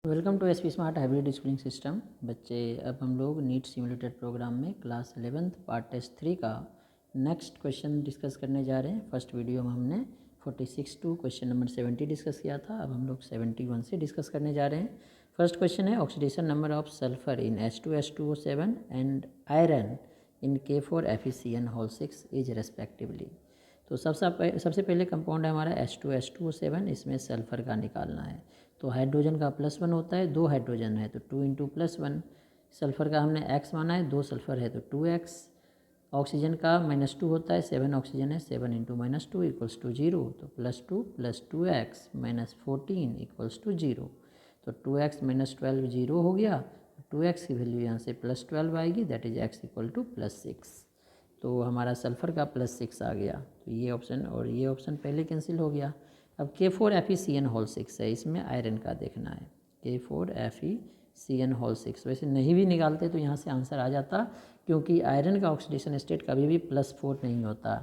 Welcome to SP smart hybrid schooling system. बच्चे, अब हम लोग नीट सिमुलेटेड प्रोग्राम में क्लास 11th पार्ट टेस्ट 3 का नेक्स्ट क्वेश्चन डिस्कस करने जा रहे हैं। फर्स्ट वीडियो में हमने 46 टू क्वेश्चन नंबर 70 डिस्कस किया था। अब हम लोग 71 से डिस्कस करने जा रहे हैं। फर्स्ट क्वेश्चन है oxidation number of sulphur in H2SO7 and iron in K4FeCN whole 6 is respectively. तो सबसे पहले कंपाउंड है हमारा H2SO7, इसमें सल्फ़र का निकालना है। तो हाइड्रोजन का +1 होता है, 2 हाइड्रोजन है तो 2 इंटू +1। सल्फ़र का हमने x माना है, 2 सल्फ़र है तो 2x। ऑक्सीजन का -2 होता है, 7 ऑक्सीजन है, 7 इंटू -2 इक्वल्स टू 0। तो +2 + 2x -14 इक्वल्स टू 0। तो 2x - 12 0 हो गया। 2x की वैल्यू यहाँ से +12 आएगी, that is x equal to +6। तो हमारा सल्फ़र का +6 आ गया। तो ये ऑप्शन और ये ऑप्शन पहले कैंसिल हो गया। अब K4FeCN होल 6 है, इसमें आयरन का देखना है। K4FeCN होल 6 वैसे नहीं भी निकालते तो यहाँ से आंसर आ जाता, क्योंकि आयरन का ऑक्सीडेशन स्टेट कभी भी +4 नहीं होता,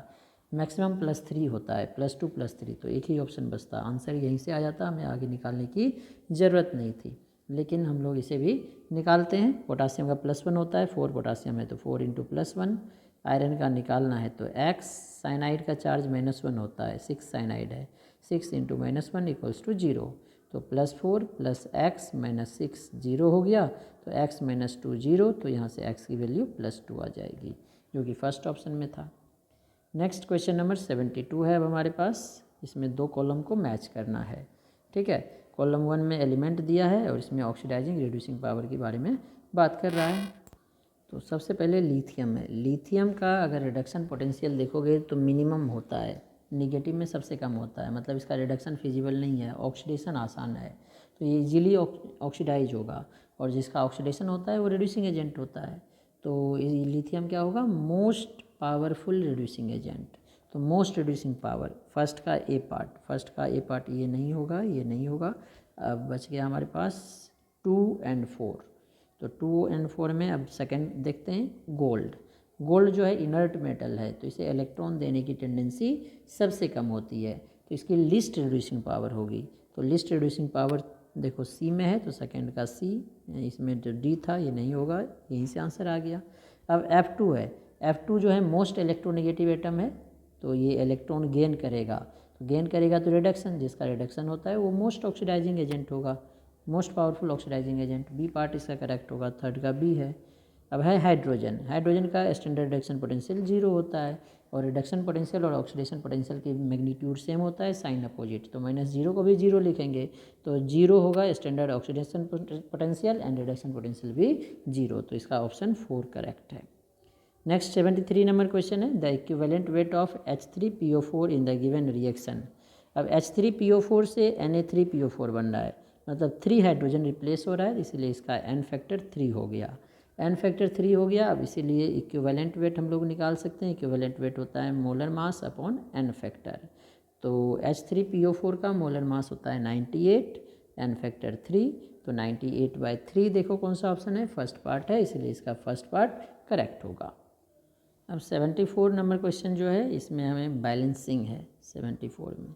मैक्सिमम +3 होता है, +2 +3। तो एक ही ऑप्शन बचता, आंसर यहीं से आ जाता, हमें आगे निकालने की ज़रूरत नहीं थी। लेकिन हम लोग इसे भी निकालते हैं। पोटासियम का +1 होता है, 4 पोटासियम है तो 4 इंटू +1। आयरन का निकालना है तो x, साइनाइड का चार्ज -1 होता है, 6 साइनाइड है, 6 इंटू -1 इक्वल्स टू 0। तो +4 + x - 6 0 हो गया। तो x - 2 0, तो यहाँ से x की वैल्यू +2 आ जाएगी, जो कि फर्स्ट ऑप्शन में था। नेक्स्ट क्वेश्चन नंबर 72 है अब हमारे पास। इसमें दो कॉलम को मैच करना है, ठीक है। कॉलम 1 में एलिमेंट दिया है और इसमें ऑक्सीडाइजिंग रिड्यूसिंग पावर के बारे में बात कर रहा है। तो सबसे पहले लिथियम है। लिथियम का अगर रिडक्शन पोटेंशियल देखोगे तो मिनिमम होता है, निगेटिव में सबसे कम होता है, मतलब इसका रिडक्शन फिजिबल नहीं है, ऑक्सीडेशन आसान है, तो ये इजीली ऑक्सीडाइज होगा। और जिसका ऑक्सीडेशन होता है वो रिड्यूसिंग एजेंट होता है। तो ये लिथियम क्या होगा, मोस्ट पावरफुल रिड्यूसिंग एजेंट। तो मोस्ट रिड्यूसिंग पावर, फर्स्ट का ए पार्ट ये नहीं होगा, ये नहीं होगा। अब बच गया हमारे पास 2 और 4। तो 2 और 4 में अब सेकंड देखते हैं, गोल्ड। गोल्ड जो है इनर्ट मेटल है, तो इसे इलेक्ट्रॉन देने की टेंडेंसी सबसे कम होती है, तो इसकी लिस्ट रिड्यूसिंग पावर होगी। तो लिस्ट रिड्यूसिंग पावर देखो सी में है, तो सेकंड का सी, इसमें जो डी था ये नहीं होगा, यहीं से आंसर आ गया। अब F2 है। F2 जो है मोस्ट इलेक्ट्रोनेगेटिव एटम है, तो ये इलेक्ट्रॉन गेन करेगा। तो गेन करेगा तो रिडक्शन, जिसका रिडक्शन होता है वो मोस्ट ऑक्सीडाइजिंग एजेंट होगा, most powerful oxidising agent. B part इसका करेक्ट होगा, थर्ड का बी है। अब है हाइड्रोजन। हाइड्रोजन का स्टैंडर्ड रिडक्शन पोटेंशियल 0 होता है, और रिडक्शन पोटेंशियल और ऑक्सीडेशन पोटेंशियल की मैग्नीट्यूड सेम होता है, साइन अपोजिट। तो -0 को भी 0 लिखेंगे, तो 0 होगा standard oxidation potential and reduction potential भी 0। तो इसका ऑप्शन 4 करेक्ट है। नेक्स्ट 73 नंबर क्वेश्चन है, the equivalent weight of H3PO4 in the given reaction. अब H3PO4 से Na3PO4 बन रहा है, मतलब 3 हाइड्रोजन रिप्लेस हो रहा है, इसीलिए इसका n फैक्टर 3 हो गया। n फैक्टर 3 हो गया। अब इसीलिए इक्विवेलेंट वेट हम लोग निकाल सकते हैं। इक्विवेलेंट वेट होता है molar mass upon n factor. तो H3PO4 का मोलर मास होता है 98, n फैक्टर 3, तो 98/3 देखो कौन सा ऑप्शन है, फर्स्ट पार्ट है, इसीलिए इसका फर्स्ट पार्ट करेक्ट होगा। अब 74 नंबर क्वेश्चन जो है, इसमें हमें बैलेंसिंग है। 74 में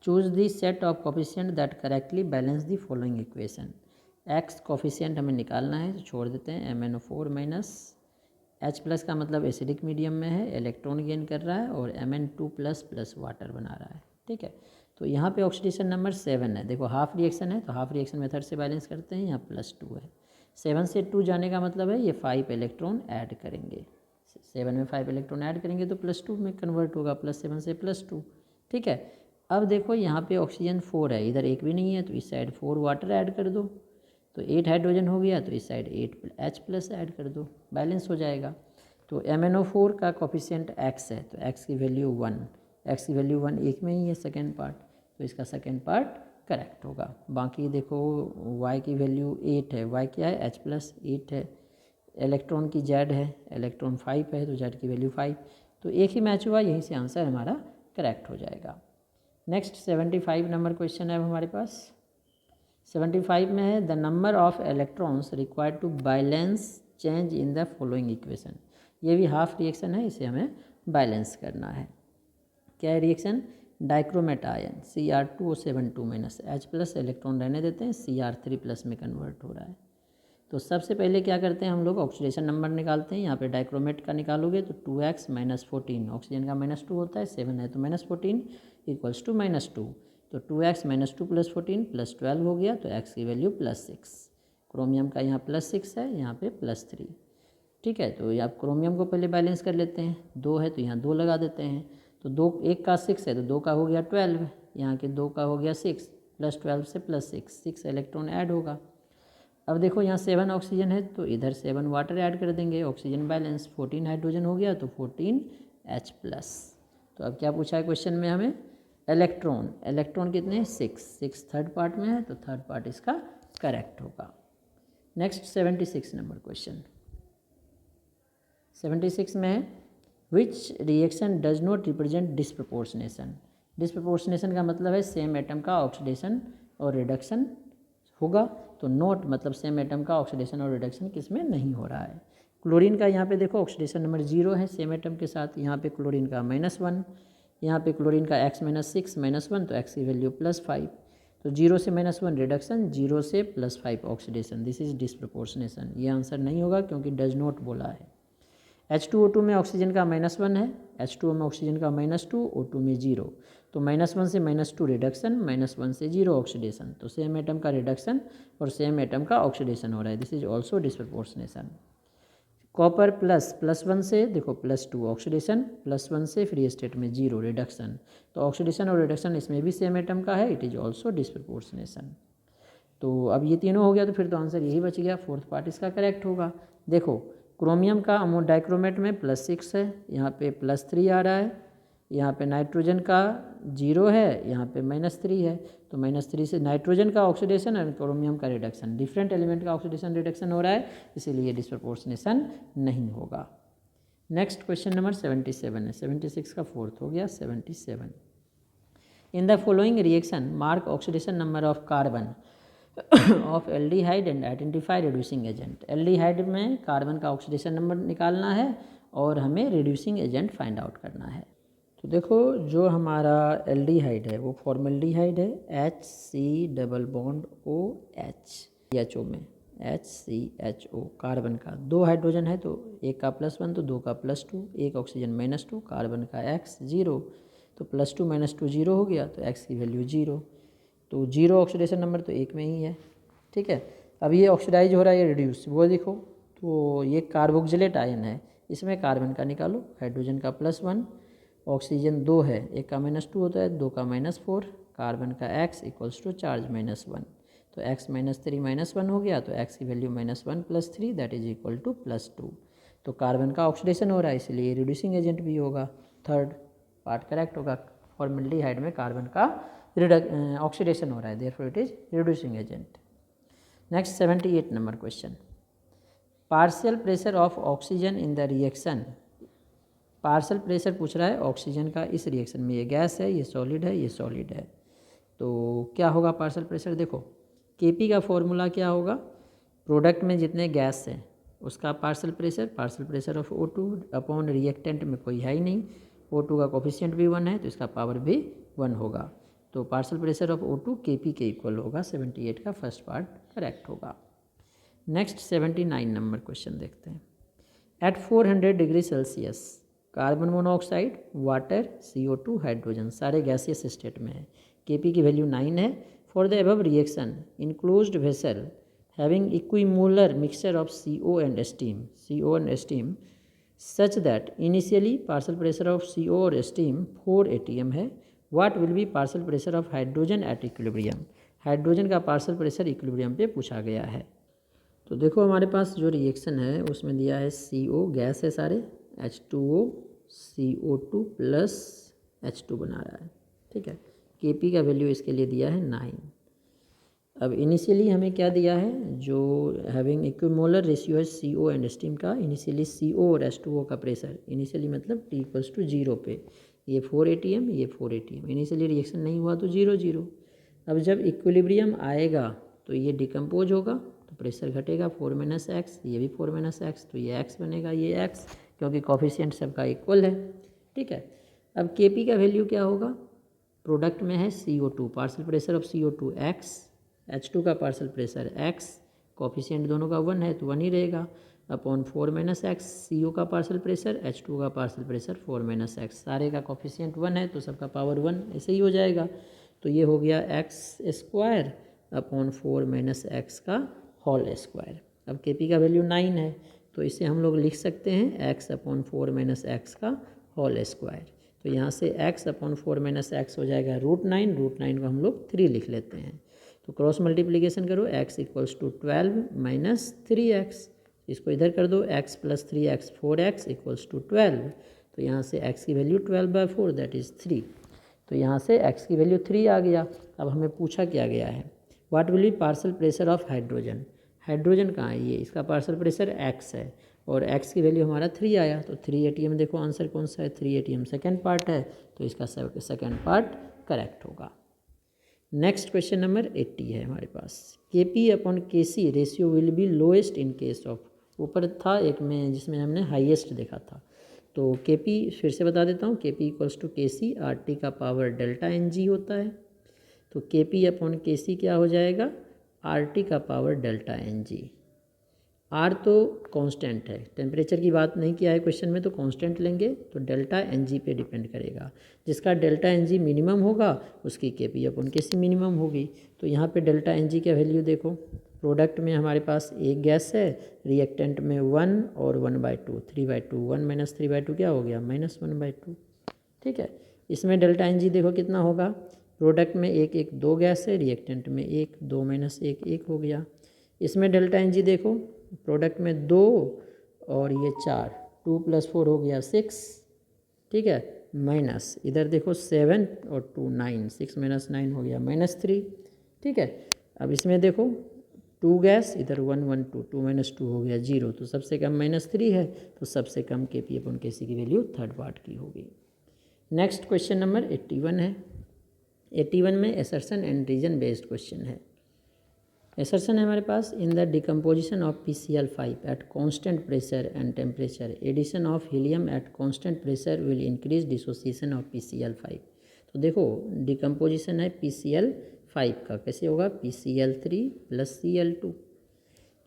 choose the set of coefficient that correctly balance the following equation. X coefficient हमें निकालना है, तो छोड़ देते हैं। MnO4 - H+ का मतलब एसिडिक मीडियम में है, इलेक्ट्रॉन गेन कर रहा है, और Mn2+ वाटर बना रहा है, ठीक है। तो यहाँ पे ऑक्सीडेशन नंबर 7 है। देखो हाफ रिएक्शन है, तो हाफ रिएक्शन मेथड से बैलेंस करते हैं, यहाँ +2 है। 7 से 2 जाने का मतलब है ये 5 इलेक्ट्रॉन ऐड करेंगे। 7 में 5 इलेक्ट्रॉन ऐड करेंगे तो +2 में कन्वर्ट होगा, +7 से +2, ठीक है। अब देखो यहाँ पे ऑक्सीजन 4 है, इधर एक भी नहीं है, तो इस साइड 4 वाटर ऐड कर दो, तो 8 हाइड्रोजन हो गया, तो इस साइड 8H+ ऐड कर दो, बैलेंस हो जाएगा। तो MnO4 का कोफिशिएंट x है, तो x की वैल्यू 1, x की वैल्यू 1 एक में ही है सेकेंड पार्ट, तो इसका सेकेंड पार्ट करेक्ट होगा। बाकी देखो y की वैल्यू 8 है, y क्या है, H+ 8 है, इलेक्ट्रॉन की Z है, इलेक्ट्रॉन 5 है, तो Z की वैल्यू 5, तो एक ही मैच हुआ, यहीं से आंसर हमारा करेक्ट हो जाएगा। नेक्स्ट 75 नंबर क्वेश्चन है हमारे पास। 75 में है, the number of electrons required to balance change in the following equation. ये भी हाफ रिएक्शन है, इसे हमें बैलेंस करना है। क्या है reaction, dichromate ion Cr2O7 minus H plus electron रहने देते हैं, Cr3 प्लस में कन्वर्ट हो रहा है। तो सबसे पहले क्या करते हैं हम लोग, ऑक्सीडेशन नंबर निकालते हैं। यहाँ पे डाइक्रोमेट का निकालोगे तो 2x माइनस 14, ऑक्सीजन का -2 होता है, 7 है तो -14 इक्वल्स टू -2, तो 2x माइनस 2 प्लस 14 प्लस 12 हो गया, तो x की वैल्यू +6। क्रोमियम का यहाँ +6 है, यहाँ पे +3। ठीक है, तो आप क्रोमियम को पहले बैलेंस कर लेते हैं, 2 है तो यहाँ 2 लगा देते हैं, तो 2 1 का 6 है तो 2 का हो गया 12, यहाँ के 2 का हो गया 6, प्लस 12 से +6 इलेक्ट्रॉन ऐड होगा। अब देखो यहाँ 7 ऑक्सीजन है तो इधर 7 वाटर ऐड कर देंगे, ऑक्सीजन बैलेंस 14 हाइड्रोजन हो गया तो 14H प्लस। तो अब क्या पूछा है क्वेश्चन में हमें, इलेक्ट्रॉन कितने 6 थर्ड पार्ट में है, तो थर्ड पार्ट इसका करेक्ट होगा। Next 76 number question. 76 में है which reaction does not represent disproportionation. Disproportionation का मतलब है सेम एटम का ऑक्सीडेशन और रिडक्शन होगा, तो नोट मतलब सेम एटम का ऑक्सीडेशन और रिडक्शन किसमें नहीं हो रहा है। क्लोरीन का यहाँ पे देखो ऑक्सीडेशन नंबर 0 है सेम एटम के साथ, यहाँ पे क्लोरीन का -1, यहाँ पे क्लोरीन का x - 6 -1, तो x की वैल्यू +5, तो 0 से -1 रिडक्शन, 0 से +5 ऑक्सीडेशन, दिस इज डिसप्रपोर्शनेशन। ये आंसर नहीं होगा क्योंकि डज नॉट बोला है। H2O2 में ऑक्सीजन का -1 है, H2O में ऑक्सीजन का -2, O2 में 0, तो -1 से -2 रिडक्शन, -1 से 0 ऑक्सीडेशन, तो सेम एटम का रिडक्शन और सेम एटम का ऑक्सीडेशन हो रहा है, this is also disproportionation. Copper +1 से देखो +2 ऑक्सीडेशन, +1 से फ्री स्टेट में 0 रिडक्शन, तो ऑक्सीडेशन और रिडक्शन इसमें भी सेम एटम का है, इट इज ऑल्सो डिसप्रपोर्शनेशन। तो अब ये तीनों हो गया, तो फिर तो आंसर यही बच गया, फोर्थ पार्ट इसका करेक्ट होगा। देखो क्रोमियम का डाइक्रोमेट में +6 है, यहाँ पे +3 आ रहा है, यहाँ पे नाइट्रोजन का 0 है, यहाँ पे -3 है, तो -3 से नाइट्रोजन का ऑक्सीडेशन और क्रोमियम का रिडक्शन, डिफरेंट एलिमेंट का ऑक्सीडेशन रिडक्शन हो रहा है, इसीलिए डिसप्रपोर्शनेशन नहीं होगा। नेक्स्ट क्वेश्चन नंबर 77 है, 76 का फोर्थ हो गया 77। इन the following reaction mark oxidation number of carbon of aldehyde and identify reducing agent. Aldehyde में कार्बन का ऑक्सीडेशन नंबर निकालना है और हमें रिड्यूसिंग एजेंट फाइंड आउट करना है। तो देखो जो हमारा एल्डिहाइड है वो फॉर्मल्डिहाइड है, HCOOH में HCHO कार्बन का 2 हाइड्रोजन है, तो एक का +1 तो 2 का +2, एक ऑक्सीजन -2, कार्बन का x 0, तो +2 - 2 0 हो गया, तो x की वैल्यू 0, तो 0 ऑक्सीडेशन नंबर तो एक में ही है। ठीक है, अब ये ऑक्सीडाइज हो रहा है, ये रिड्यूस, वो देखो तो ये कार्बोक्सिलेट आयन है, इसमें कार्बन का निकालो, हाइड्रोजन का +1, ऑक्सीजन 2 है, एक का -2 होता है, 2 का -4, कार्बन का x इक्वल्स टू चार्ज -1, तो x -3 -1 हो गया, तो x की value -1 + 3 that is equal to +2, तो कार्बन का ऑक्सीडेशन हो रहा है इसलिए रिड्यूसिंग एजेंट भी होगा, थर्ड पार्ट करेक्ट होगा। फॉर्मल्डिहाइड में कार्बन का ऑक्सीडेशन हो रहा है, therefore it is reducing agent. Next 78 number question. Partial pressure of oxygen in the reaction. Partial pressure पूछ रहा है ऑक्सीजन का इस रिएक्शन में, ये गैस है, ये सॉलिड है, ये सॉलिड है, तो क्या होगा पार्शियल प्रेशर। देखो केपी का फॉर्मूला क्या होगा, प्रोडक्ट में जितने गैस हैं उसका partial pressure of O2 upon reactant में कोई है ही नहीं, O2 का कोफिशिएंट भी 1 है तो इसका पावर भी 1 होगा, तो partial pressure of O2 Kp के इक्वल होगा। 78 का फर्स्ट पार्ट करेक्ट होगा। नेक्स्ट 79 नंबर क्वेश्चन देखते हैं। At 400 degree Celsius carbon monoxide, water, CO2, hydrogen सारे गैसियस स्टेट में है, Kp की वैल्यू 9 है। For the above reaction enclosed vessel having equimolar mixture of CO and steam such that initially partial pressure of CO और steam 4 atm है, what will B partial pressure of hydrogen at equilibrium. Hydrogen का partial pressure equilibrium पे पूछा गया है। तो देखो हमारे पास जो रिएक्शन है उसमें दिया है CO गैस है सारे, H2O CO2 प्लस H2 बना रहा है, ठीक है। Kp का वैल्यू इसके लिए दिया है 9। अब इनिशियली हमें क्या दिया है, जो हैविंग इक्विमोलर रेशियो है CO एंड स्टीम का, इनिशियली CO और H2O का प्रेशर इनिशियली मतलब T = 0 पे, ये 4 atm, ये 4 atm, इनिशियली रिएक्शन नहीं हुआ तो 0 0। अब जब इक्विलिब्रियम आएगा तो ये डिकम्पोज होगा तो प्रेशर घटेगा 4 - x, ये भी 4 - x, तो ये x बनेगा, ये x, क्योंकि कॉफिशिएंट सबका इक्वल है, ठीक है। अब Kp का वैल्यू क्या होगा, प्रोडक्ट में है CO2, partial pressure of CO2 x, H2 का पार्शियल प्रेशर x, कोफिशिएंट दोनों का 1 है तो 1 ही रहेगा, अपॉन 4 - x, CO का पार्शियल प्रेशर, H2 का पार्शियल प्रेशर 4 - x, सारे का कोफिशिएंट 1 है तो सबका पावर 1 ऐसे ही हो जाएगा। तो ये हो गया x² अपॉन 4 - x का होल स्क्वायर। अब Kp का वैल्यू 9 है तो इसे हम लोग लिख सकते हैं x अपॉन 4 - x का होल स्क्वायर। तो यहाँ से x अपॉन 4 - x हो जाएगा √9, √9 को हम लोग 3 लिख लेते हैं। तो क्रॉस मल्टीप्लिकेशन करो, x = 12 - 3x, इसको इधर कर दो, x + 3x 4x = 12। तो यहाँ से x की वैल्यू 12/4 दैट इज़ 3। तो यहाँ से x की वैल्यू 3 आ गया। अब हमें पूछा क्या गया है, what will B partial pressure of hydrogen. Hydrogen कहाँ है, ये इसका पार्शियल प्रेशर x है और x की वैल्यू हमारा 3 आया। तो 3 ATM देखो आंसर कौन सा है, 3 ATM सेकेंड पार्ट है तो इसका सेकेंड पार्ट करेक्ट होगा। नेक्स्ट क्वेश्चन नंबर 80 है हमारे पास, Kp/Kc ratio will be lowest in case of, ऊपर था एक में जिसमें हमने हाईएस्ट देखा था। तो Kp फिर से बता देता हूँ, Kp = Kc RT का पावर डेल्टा Ng होता है। तो Kp/Kc क्या हो जाएगा, RT का पावर डेल्टा Ng। R तो कांस्टेंट है, टेम्परेचर की बात नहीं किया है क्वेश्चन में तो कांस्टेंट लेंगे, तो डेल्टा Ng पे डिपेंड करेगा। जिसका डेल्टा Ng मिनिमम होगा उसकी Kp/Kc मिनिमम होगी। तो यहाँ पे डेल्टा Ng का वैल्यू देखो, प्रोडक्ट में हमारे पास एक गैस है, रिएक्टेंट में 1 और 1/2, 3/2, 1 - 3/2 क्या हो गया, -1/2। ठीक है, इसमें डेल्टा Ng देखो कितना होगा, प्रोडक्ट में एक दो गैस है, रिएक्टेंट में 1, 2 - 1 1 हो गया। इसमें डेल्टा Ng देखो, प्रोडक्ट में 2 और ये 4, 2 + 4 हो गया 6। ठीक है, माइनस इधर देखो 7 और 2 9, 6 - 9 हो गया -3। ठीक है, अब इसमें देखो 2 गैस, इधर 1 1 2, 2 - 2 हो गया 0, तो सबसे कम -3 है तो सबसे कम Kp/Kc की वैल्यू थर्ड पार्ट की होगी। नेक्स्ट क्वेश्चन नंबर 81 है। 81 में assertion and reason based question है। असर्शन है हमारे पास, in the decomposition of PCl5 at constant pressure and temperature addition of helium at constant pressure will increase dissociation of PCl5। तो देखो डिकम्पोजिशन है PCl5 का, कैसे होगा, PCl3 + Cl2।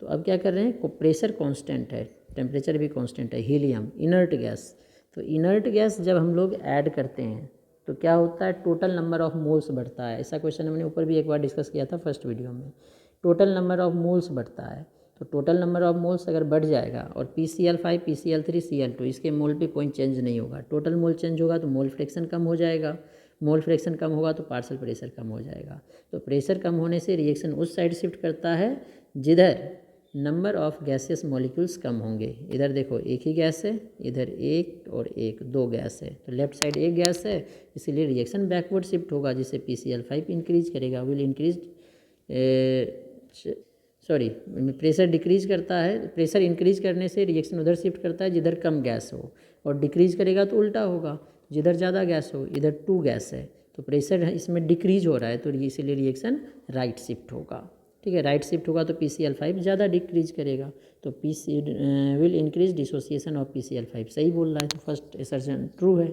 तो अब क्या कर रहे हैं, प्रेशर कांस्टेंट है, टेम्परेचर भी कांस्टेंट है, हीलियम इनर्ट गैस। तो इनर्ट गैस जब हम लोग ऐड करते हैं तो क्या होता है, टोटल नंबर ऑफ मोल्स बढ़ता है। ऐसा क्वेश्चन हमने ऊपर भी एक बार डिस्कस किया था फर्स्ट वीडियो में, टोटल नंबर ऑफ मोल्स बढ़ता है। तो टोटल नंबर ऑफ मोल्स अगर बढ़ जाएगा और PCl5 PCl3 Cl2 इसके मोल पे कोई चेंज नहीं होगा, टोटल मोल चेंज होगा तो मोल फ्रैक्शन कम हो जाएगा, मोल फ्रैक्शन कम होगा तो पार्शियल प्रेशर कम हो जाएगा। तो प्रेशर कम होने से रिएक्शन उस साइड शिफ्ट करता है जिधर नंबर ऑफ गैसियस मॉलिक्यूल्स कम होंगे। इधर देखो एक ही गैस है, इधर एक और एक, 2 गैस है, तो लेफ्ट साइड एक गैस है, इसीलिए रिएक्शन बैकवर्ड शिफ्ट होगा जिससे PCl5 इंक्रीज करेगा, विल इंक्रीज प्रेशर डिक्रीज करता है, प्रेशर इंक्रीज करने से रिएक्शन उधर शिफ्ट करता है जिधर कम गैस हो, और डिक्रीज करेगा तो उल्टा होगा, जिधर ज़्यादा गैस हो, इधर 2 गैस है तो प्रेशर इसमें डिक्रीज हो रहा है तो इसीलिए रिएक्शन राइट शिफ्ट होगा। ठीक है, राइट शिफ्ट होगा तो PCl5 ज़्यादा डिक्रीज करेगा, तो will increase dissociation of PCl5, सही बोल रहा है, तो फर्स्ट असर्शन ट्रू है।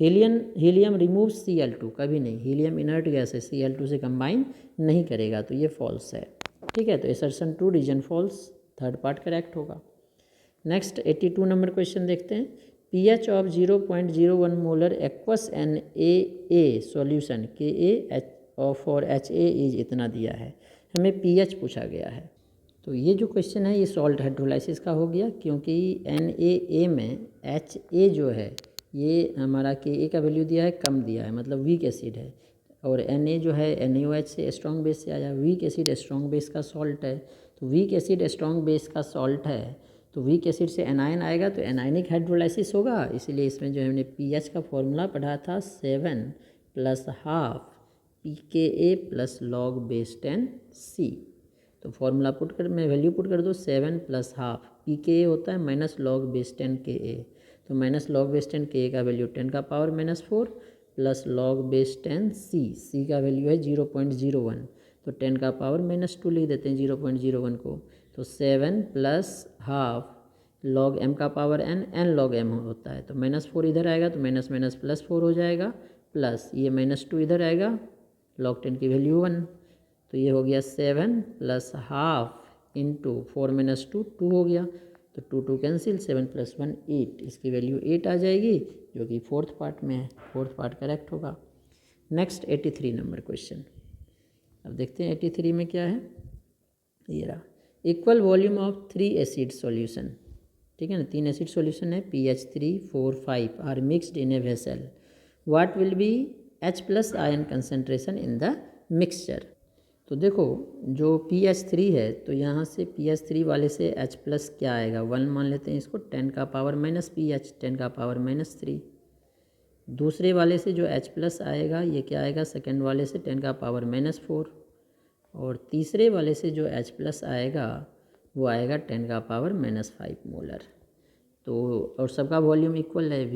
हीलियम रिमूव्स Cl2, कभी नहीं, हीलियम इनर्ट गैस है, Cl2 से कंबाइन नहीं करेगा, तो ये फॉल्स है। ठीक है, तो assertion true, reason false, third part correct होगा। नेक्स्ट 82 नंबर क्वेश्चन देखते हैं, pH of 0.01 molar aqueous NaA solution Ka for HA is इतना दिया है, हमें pH पूछा गया है। तो ये जो क्वेश्चन है ये सॉल्ट हाइड्रोलाइसिस का हो गया, क्योंकि NaA में HA जो है ये हमारा Ka का वैल्यू दिया है, कम दिया है, मतलब वीक एसिड है, और Na जो है NaOH से स्ट्रॉन्ग बेस से आया, वीक एसिड स्ट्रॉन्ग बेस का सॉल्ट है, तो वीक एसिड स्ट्रॉन्ग बेस का सॉल्ट है तो वीक एसिड से एनायन आएगा तो एनायनिक हाइड्रोलाइसिस होगा। इसीलिए इसमें जो हमने pH का फॉर्मूला पढ़ा था 7 + ½ pKa + log base 10 C। तो फॉर्मूला पुट कर, मैं वैल्यू पुट कर दो, 7 + ½ pKa होता है -log base 10 Ka, तो -log base 10 Ka का value 10⁻⁻4 + log base 10 C, C का वैल्यू है 0.01, तो 10⁻⁻2 लिख देते हैं 0.01 को, तो 7 + ½ log m का power n, n log m होता है, तो -4 इधर आएगा तो -- -+4 हो जाएगा, प्लस ये -2 इधर आएगा, log 10 की वैल्यू 1, तो ये हो गया 7 + ½ इंटू 4 - 2 2 हो गया, तो 2 2 कैंसिल, 7 + 1 8, इसकी वैल्यू 8 आ जाएगी, जो कि फोर्थ पार्ट में है, फोर्थ पार्ट करेक्ट होगा। नेक्स्ट 83 नंबर क्वेश्चन, अब देखते हैं 83 में क्या है। ये रहा, equal volume of 3 acid solution, ठीक है ना, 3 एसिड सॉल्यूशन है, PH3 4 5 are mixed in a vessel, what will be H+ ion concentration in the mixture. तो देखो जो PH3 है, तो यहाँ से PH3 वाले से H+ क्या आएगा, 1 मान लेते हैं इसको, 10 का पावर माइनस PH, 10 का पावर -3। दूसरे वाले से जो H+ आएगा, ये क्या आएगा, सेकंड वाले से 10 का पावर -4, और तीसरे वाले से जो H+ आएगा वो आएगा 10 का पावर -5 मोलर। तो और सबका वॉल्यूम इक्वल है,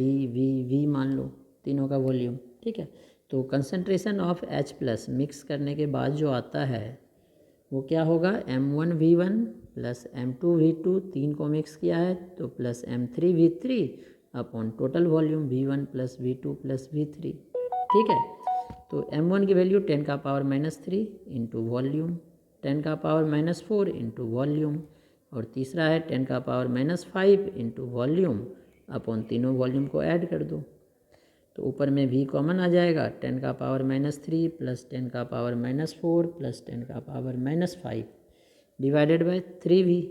V मान लो तीनों का वॉल्यूम, ठीक है। तो कंसंट्रेशन ऑफ H+ मिक्स करने के बाद जो आता है वो क्या होगा, M1V1 + M2V2, 3 को मिक्स किया है तो plus M3V3 upon total volume V1 + V2 + V3, ठीक है। तो M1 की वैल्यू 10 का पावर -3 इंटू वॉल्यूम, 10 का पावर -4 इंटू वॉल्यूम, और तीसरा है 10 का पावर -5 इंटू वॉल्यूम अपॉन तीनों वॉल्यूम को ऐड कर दो, तो ऊपर में V कॉमन आ जाएगा, 10 का पावर -3 + 10 का पावर -4 + 10 का पावर -5 डिवाइडेड बाय 3V,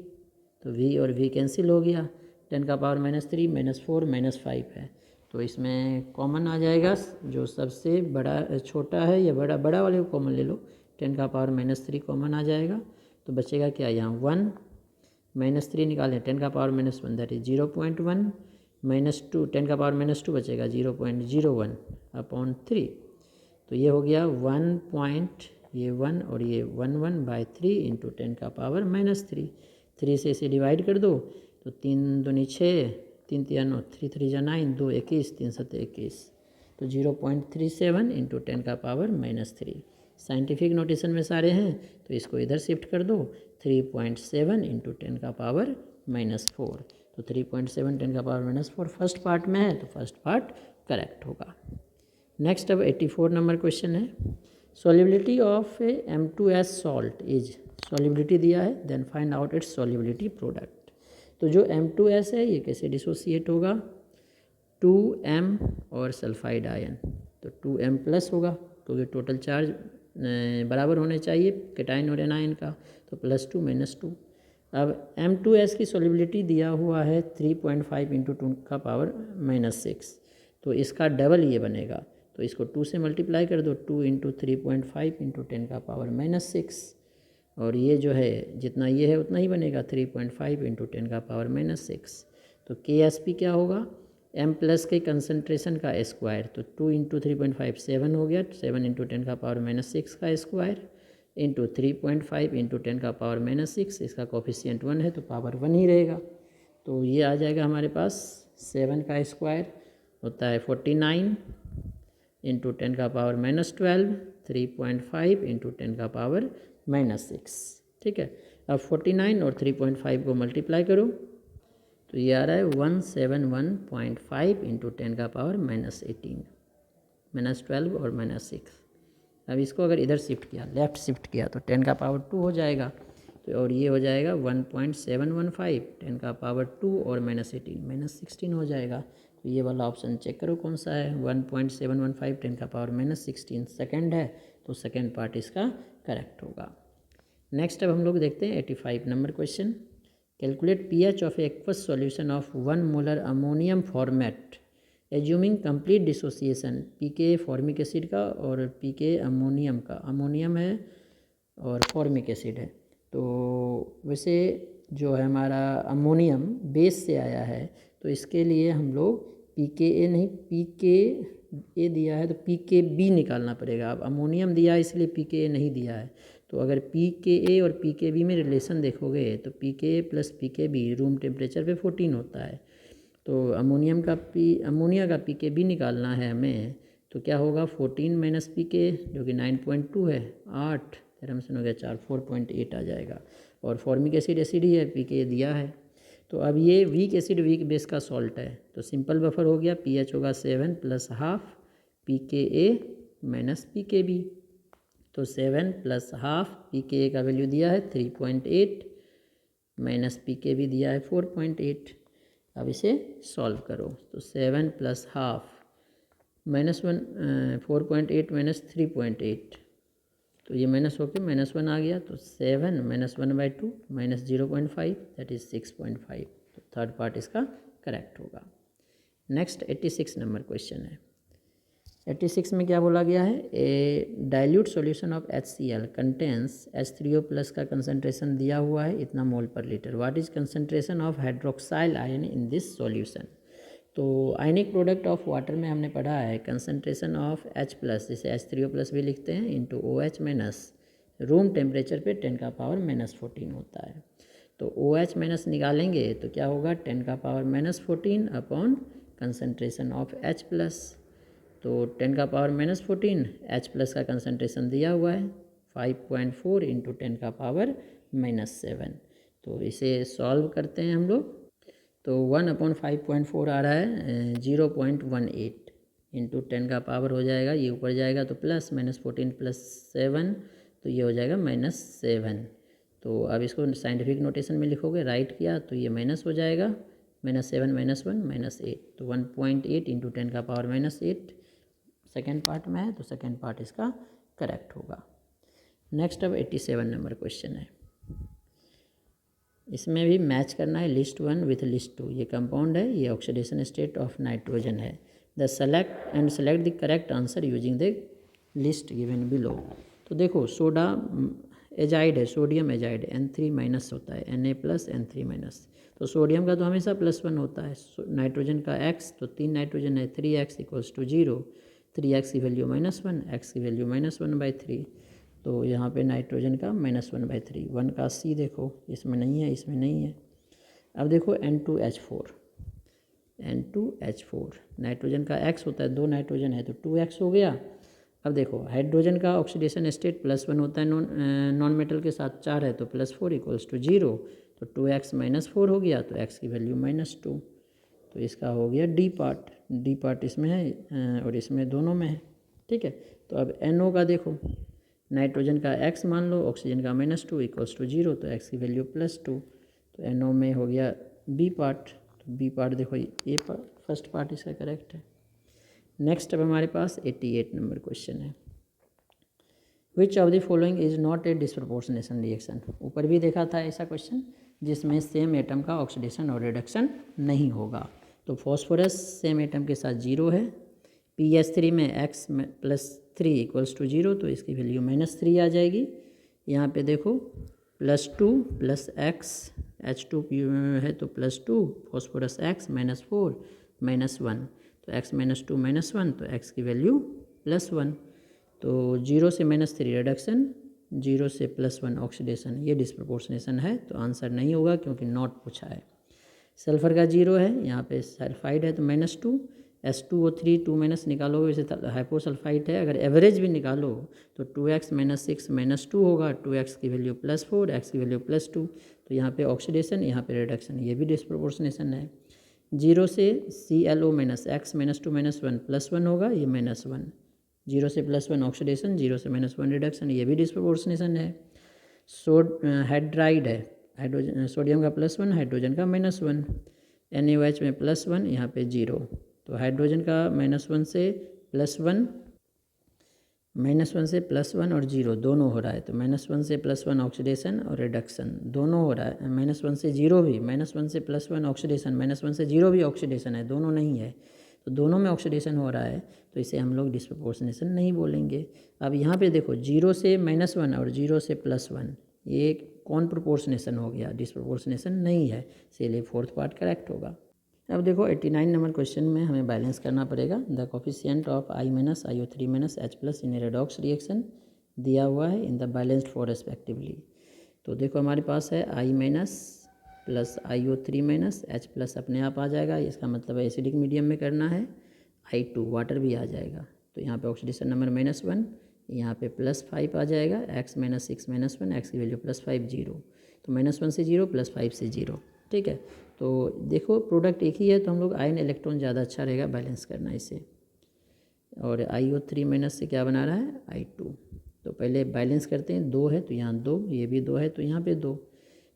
तो V और V कैंसिल हो गया, 10 का पावर -3 -4 -5 है, तो इसमें कॉमन आ जाएगा, जो सबसे बड़ा छोटा है या बड़ा वाले को कॉमन ले लो, 10 का पावर -3 कॉमन आ जाएगा, तो बचेगा क्या यहाँ 1, -3 निकालें, 10 का पावर -1 दैट इज 0.1, -2 10 का पावर -2 बचेगा 0.01 अपॉन 3, तो ये हो गया 1 ये 1 और ये 1/3 इंटू 10 का पावर -3, 3 से इसे डिवाइड कर दो, तो 3 दूनी 6, 3 3 9, 3 3 9, 2 21, 3 7 21, तो 0.37 इंटू 10 का पावर -3। साइंटिफिक नोटेशन में सारे हैं, तो इसको इधर शिफ्ट कर दो, 3.7 इंटू 10 का पावर -4, तो 3.7 10 का पावर -4 फर्स्ट पार्ट में है, तो फर्स्ट पार्ट करेक्ट होगा। नेक्स्ट अब 84 नंबर क्वेश्चन है, solubility of a M2S salt is, solubility दिया है, then find out its solubility product. तो जो M2S है ये कैसे डिसोसिएट होगा, 2M और सल्फाइड आयन, तो 2M+ होगा, क्योंकि टोटल चार्ज बराबर होने चाहिए कैटायन और एनायन का, तो +2 - 2। अब M2S की सॉल्युबिलिटी दिया हुआ है 3.5 इंटू 2 का पावर -6, तो इसका डबल ये बनेगा, तो इसको 2 से मल्टीप्लाई कर दो, 2 इंटू 3.5 इंटू 10 का पावर -6, और ये जो है जितना ये है उतना ही बनेगा, 3.5 इंटू 10 का पावर -6, तो KSP क्या होगा, M+ के कंसनट्रेशन का स्क्वायर, तो 2 इंटू 3.5 7 हो गया, 7 इंटू 10 का पावर -6 का स्क्वायर इंटू 3.5 इंटू 10 का पावर -6, इसका कोफिशिएंट 1 है तो पावर 1 ही रहेगा, तो ये आ जाएगा हमारे पास 7 का स्क्वायर होता है 49 इंटू 10 का पावर -12, 3.5 इंटू 10 का पावर -6, ठीक है। अब 49 और 3.5 को मल्टीप्लाई करो, तो ये आ रहा है 171.5 इंटू 10 का पावर -18, -12 और -6। अब इसको अगर इधर शिफ्ट किया, लेफ़्ट शिफ्ट किया, तो 10 का पावर 2 हो जाएगा, तो और ये हो जाएगा 1.715, 10 का पावर 2 और -18 -16 हो जाएगा, तो ये वाला ऑप्शन चेक करो कौन सा है, 1.715 10 का पावर -16 सेकेंड है, तो सेकेंड पार्ट इसका करेक्ट होगा। नेक्स्ट अब हम लोग देखते हैं 85 number question, calculate pH of aqueous solution of 1 molar ammonium format assuming complete dissociation, PK formic acid का और PK अमोनियम का, अमोनियम है और फॉर्मिक एसिड है, तो वैसे जो है हमारा अमोनियम बेस से आया है, तो इसके लिए हम लोग PKA नहीं PKA दिया है तो PKB निकालना पड़ेगा। अब अमोनियम दिया है इसलिए PKA नहीं दिया है, तो अगर PKA और PKB में रिलेशन देखोगे तो PKA + PKB रूम टेम्परेचर पे 14 होता है, तो अमोनिया का PKB निकालना है हमें, तो क्या होगा 14 - PK जो कि 9.2 है, 8 तेरह हो गया 4 4.8 आ जाएगा, और फॉर्मिक एसिड ही है, PK दिया है, तो अब ये वीक एसिड वीक बेस का सॉल्ट है, तो सिंपल बफर हो गया, pH होगा 7 + ½ pKa माइनस pKb। तो 7 प्लस हाफ, pKa का वैल्यू दिया है 3.8 माइनस pKb दिया है 4.8। अब इसे सॉल्व करो तो 7 प्लस हाफ -1 4.8 माइनस 3.8, तो ये माइनस होके -1 आ गया। तो 7 -1/2 माइनस 0.5 दैट इज़ 6.5। तो थर्ड पार्ट इसका करेक्ट होगा। नेक्स्ट 86 नंबर क्वेश्चन है। 86 में क्या बोला गया है, a dilute solution of HCl contains H3O plus का कंसनट्रेशन दिया हुआ है इतना मोल पर litre. What is concentration of hydroxyl ion in this solution. तो आयनिक प्रोडक्ट ऑफ वाटर में हमने पढ़ा है कंसनट्रेशन ऑफ H प्लस, जिसे H3O प्लस भी लिखते हैं, into OH minus room temperature पे 10⁻⁻14 होता है। तो OH माइनस निकालेंगे तो क्या होगा 10⁻⁻14 upon concentration of H plus. तो 10⁻⁻14 H प्लस का कंसनट्रेशन दिया हुआ है 5.4 इंटू 10⁻⁻7। तो इसे सॉल्व करते हैं हम लोग। तो 1/5.4 आ रहा है 0.18 इंटू 10 का पावर हो जाएगा, ये ऊपर जाएगा तो प्लस -14 + 7, तो ये हो जाएगा -7। तो अब इसको साइंटिफिक नोटेशन में लिखोगे, राइट किया तो ये माइनस हो जाएगा, -7 -1 -8। तो 1.8 इंटू 10 का पावर -8 सेकेंड पार्ट में है, तो सेकेंड पार्ट इसका करेक्ट होगा। नेक्स्ट अब 87 नंबर क्वेश्चन है। इसमें भी मैच करना है लिस्ट 1 विथ लिस्ट 2। ये कंपाउंड है, ये ऑक्सीडेशन स्टेट ऑफ नाइट्रोजन है। The select the correct answer using the list given below. तो देखो सोडा एजाइड है, सोडियम एजाइड N3- होता है, Na+ N3-। तो सोडियम का तो हमेशा +1 होता है। नाइट्रोजन का X, तो 3 नाइट्रोजन है, 3x = 0, 3x की वैल्यू -1, x की वैल्यू -1/3। तो यहाँ पे नाइट्रोजन का -1/3। 1 का C देखो, इसमें नहीं है, इसमें नहीं है। अब देखो N2H4, नाइट्रोजन का X होता है, 2 नाइट्रोजन है तो 2x हो गया। अब देखो हाइड्रोजन का ऑक्सीडेशन स्टेट +1 होता है, नॉन मेटल के साथ 4 है तो +4 = 0, तो 2x - 4 हो गया, तो x की वैल्यू -2। तो इसका हो गया डी पार्ट इसमें है और इसमें दोनों में है, ठीक है। तो अब NO का देखो, नाइट्रोजन का X मान लो, ऑक्सीजन का -2 = 0, तो x की वैल्यू +2। तो NO में हो गया बी पार्ट। तो बी पार्ट देखो, ये फर्स्ट पार्ट इसका करेक्ट है। नेक्स्ट अब हमारे पास 88 नंबर क्वेश्चन है। Which of the following is not a disproportionation reaction. ऊपर भी देखा था ऐसा क्वेश्चन जिसमें सेम एटम का ऑक्सीडेशन और रिडक्शन नहीं होगा। तो फॉस्फोरस सेम एटम के साथ 0 है, PH3 में X + 3 = 0, तो इसकी वैल्यू -3 आ जाएगी। यहाँ पे देखो +2 + X, H2 है तो +2, फॉस्फोरस X -4 -1, तो x -2 -1, तो x की वैल्यू +1। तो 0 से -3 रिडक्शन, 0 से +1 ऑक्सीडेशन, ये डिस्प्रपोर्शनेशन है, तो आंसर नहीं होगा क्योंकि नॉट पूछा है। सल्फर का 0 है, यहाँ पे सल्फाइड है तो -2, H2O3 2 माइनस निकालोगे, वैसे हाइपोसल्फाइड है। अगर एवरेज भी निकालो तो 2x - 6 -2 होगा, 2x की वैल्यू +4, x की वैल्यू +2। तो यहाँ पे ऑक्सीडेशन, यहाँ पे रिडक्शन, ये भी डिस्प्रपोर्शनेशन है। 0 से ClO - X -2 -1 +1 होगा, ये -1। 0 से +1 ऑक्सीडेशन, 0 से -1 रिडक्शन, ये भी डिस्प्रपोर्शनेशन है। हाइड्राइड है, हाइड्रोजन सोडियम का +1, हाइड्रोजन का -1, NaOH में +1, यहाँ पे 0। तो हाइड्रोजन का -1 से +1, -1 से +1 और 0 दोनों हो रहा है, तो -1 से +1 ऑक्सीडेशन और रिडक्शन दोनों हो रहा है। -1 से 0 भी, -1 से +1 ऑक्सीडेशन, -1 से 0 भी ऑक्सीडेशन है, दोनों नहीं है, तो दोनों में ऑक्सीडेशन हो रहा है, तो इसे हम लोग डिस्प्रपोर्शनेशन नहीं बोलेंगे। अब यहाँ पे देखो 0 से -1 और 0 से +1, ये कौन प्रोपोर्शनेशन हो गया, डिस्प्रपोर्शनेशन नहीं है, इसीलिए फोर्थ पार्ट करेक्ट होगा। अब देखो 89 नंबर क्वेश्चन में हमें बैलेंस करना पड़ेगा। The coefficient of I- IO3- H+ in A redox reaction दिया हुआ है in the balanced for respectively. तो देखो हमारे पास है I- + IO3- H+ अपने आप आ जाएगा, इसका मतलब है एसिडिक मीडियम में करना है। I2 वाटर भी आ जाएगा, तो यहाँ पे ऑक्सीडेशन नंबर -1, यहाँ पे +5 आ जाएगा, x - 6 - 1, x की वैल्यू +5 0, तो -1 से 0 +5 से 0, ठीक है। तो देखो प्रोडक्ट एक ही है, तो हम लोग आयन इलेक्ट्रॉन ज़्यादा अच्छा रहेगा बैलेंस करना इसे। और IO3 माइनस से क्या बना रहा है I2। तो पहले बैलेंस करते हैं, 2 है तो यहाँ 2, ये भी 2 है तो यहाँ पे 2,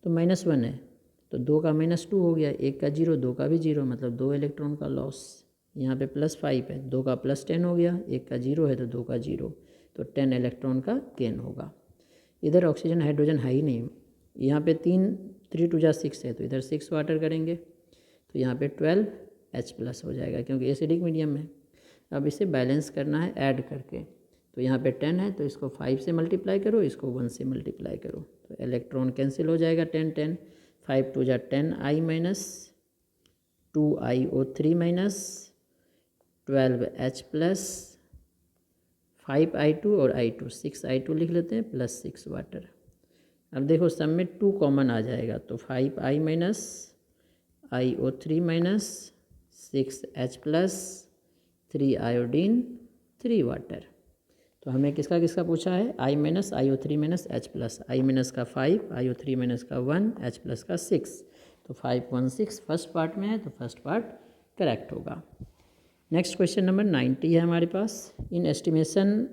तो -1 है तो 2 का -2 हो गया, 1 का 0, 2 का भी 0, मतलब 2 इलेक्ट्रॉन का लॉस। यहाँ पे +5 है, 2 का +10 हो गया, 1 का 0 है तो 2 का 0, तो 10 इलेक्ट्रॉन का गेन होगा। इधर ऑक्सीजन हाइड्रोजन है ही नहीं, यहाँ पे 3 2 जा 6 है तो इधर 6 वाटर करेंगे तो यहाँ पे 12H+ हो जाएगा क्योंकि एसिडिक मीडियम है। अब इसे बैलेंस करना है ऐड करके, तो यहाँ पे 10 है तो इसको 5 से मल्टीप्लाई करो, इसको 1 से मल्टीप्लाई करो, तो इलेक्ट्रॉन कैंसिल हो जाएगा, 10 10, 5 2 जा 10I minus 2IO3 minus 12H+, 5I2 और I2, 6I2 लिख लेते हैं प्लस 6 वाटर। अब देखो सब में 2 कॉमन आ जाएगा तो 5I minus IO3 minus 6H+, 3 iodine 3 water. तो हमें किसका किसका पूछा है, I minus IO3 minus H+, I minus का 5, IO3 माइनस का 1, H+ का 6, तो 516 फर्स्ट पार्ट में है तो फर्स्ट पार्ट करेक्ट होगा। नेक्स्ट क्वेश्चन नंबर 90 है हमारे पास। In estimation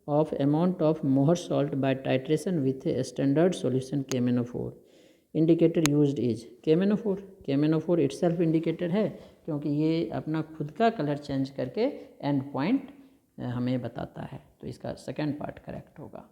of amount of Mohr salt by titration with a standard solution KMnO4 indicator used is KMnO4। KMnO4 itself indicator है क्योंकि ये अपना खुद का कलर चेंज करके एंड पॉइंट हमें बताता है, तो इसका सेकंड पार्ट करेक्ट होगा।